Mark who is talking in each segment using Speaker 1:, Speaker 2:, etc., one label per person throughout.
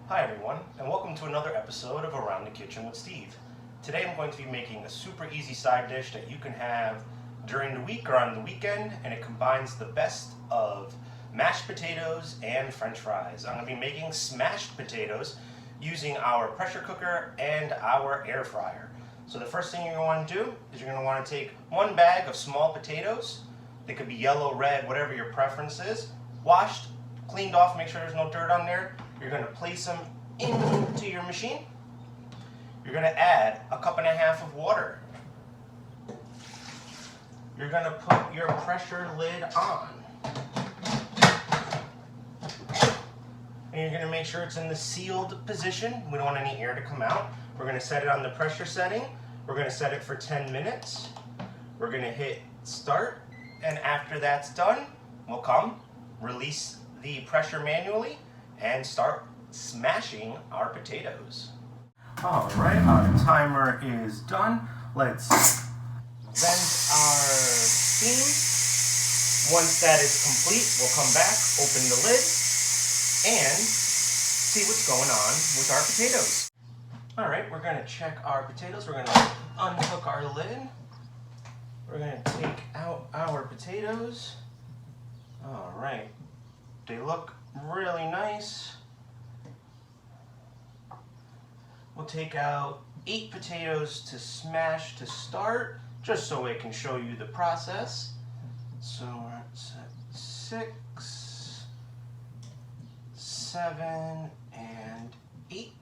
Speaker 1: Hi everyone, and welcome to another episode of Around the Kitchen with Steve. Today I'm going to be making a super easy side dish that you can have during the week or on the weekend, and it combines the best of mashed potatoes and french fries. I'm going to be making smashed potatoes using our pressure cooker and our air fryer. So the first thing you're going to want to do is you're going to want to take one bag of small potatoes. They could be yellow, red, whatever your preference is, washed, cleaned off, make sure there's no dirt on there. You're going to place them into your machine. You're going to add a cup and a half of water. You're going to put your pressure lid on. And you're going to make sure it's in the sealed position. We don't want any air to come out. We're going to set it on the pressure setting. We're going to set it for 10 minutes. We're going to hit start. And after that's done, we'll come, release the pressure manually, and start smashing our potatoes. All right, our timer is done. Let's vent our steam. Once that is complete, we'll come back, open the lid, and see what's going on with our potatoes. All right, we're gonna check our potatoes. We're gonna unhook our lid. We're gonna take out our potatoes. All right, they look really nice. We'll take out 8 potatoes to smash to start, just so I can show you the process. So we're at 6, 7, and 8.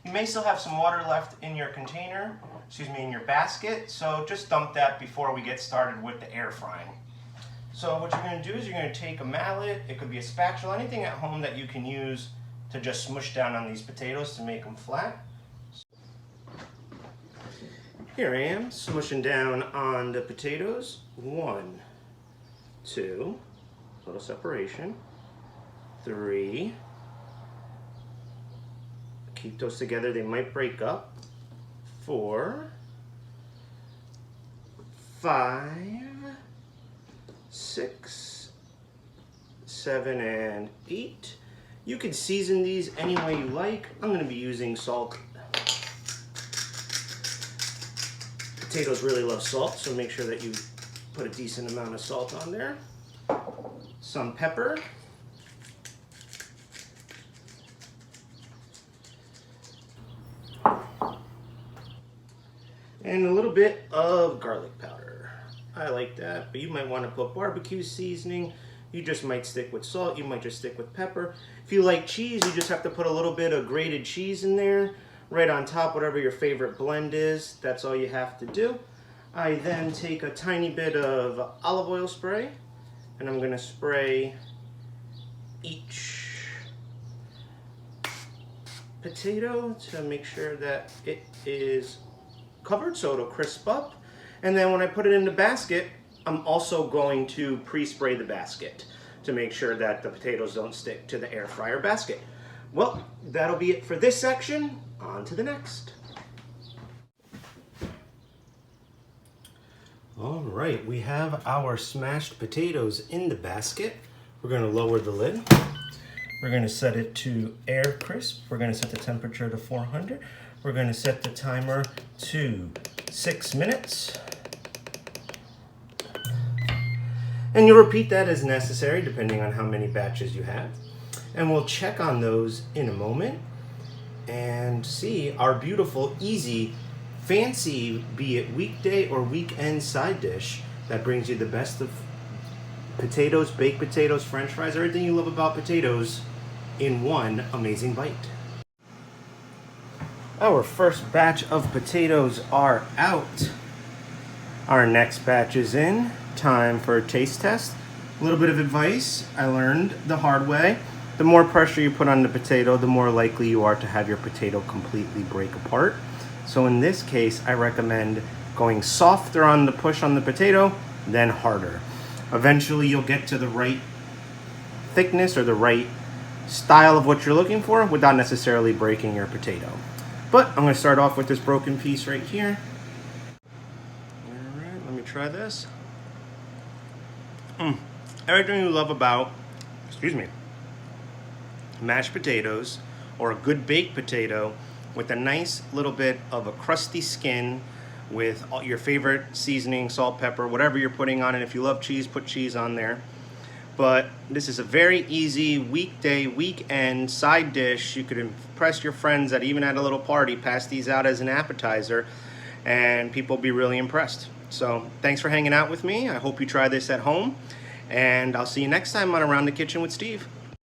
Speaker 1: You may still have some water left in your container, in your basket, so just dump that before we get started with the air frying. So what you're going to do is you're going to take a mallet, it could be a spatula, anything at home that you can use to just smush down on these potatoes to make them flat. Here I am, smushing down on the potatoes. 1, 2, little separation, 3, keep those together, they might break up, 4, 5, 6, 7, and 8. You can season these any way you like. I'm going to be using salt. Potatoes really love salt, so make sure that you put a decent amount of salt on there. Some pepper. And a little bit of garlic powder. I like that, but you might want to put barbecue seasoning. You just might stick with salt, you might just stick with pepper. If you like cheese, you just have to put a little bit of grated cheese in there, right on top, whatever your favorite blend is. That's all you have to do. I then take a tiny bit of olive oil spray, and I'm gonna spray each potato to make sure that it is covered so it'll crisp up. And then when I put it in the basket, I'm also going to pre-spray the basket to make sure that the potatoes don't stick to the air fryer basket. Well, that'll be it for this section. On to the next. All right, we have our smashed potatoes in the basket. We're going to lower the lid. We're going to set it to air crisp. We're going to set the temperature to 400. We're going to set the timer to 6 minutes. And you'll repeat that as necessary depending on how many batches you have. And we'll check on those in a moment and see our beautiful, easy, fancy, be it weekday or weekend side dish that brings you the best of potatoes, baked potatoes, french fries, everything you love about potatoes in one amazing bite. Our first batch of potatoes are out. Our next batch is in. Time for a taste test. A little bit of advice I learned the hard way. The more pressure you put on the potato, the more likely you are to have your potato completely break apart. So in this case, I recommend going softer on the push on the potato, then harder. Eventually you'll get to the right thickness or the right style of what you're looking for without necessarily breaking your potato. But I'm going to start off with this broken piece right here. All right, let me try this. Everything you love about, mashed potatoes or a good baked potato with a nice little bit of a crusty skin with all your favorite seasoning, salt, pepper, whatever you're putting on it. If you love cheese, put cheese on there. But this is a very easy weekday, weekend side dish. You could impress your friends that even at a little party, pass these out as an appetizer, and people will be really impressed. So thanks for hanging out with me. I hope you try this at home, and I'll see you next time on Around the Kitchen with Steve.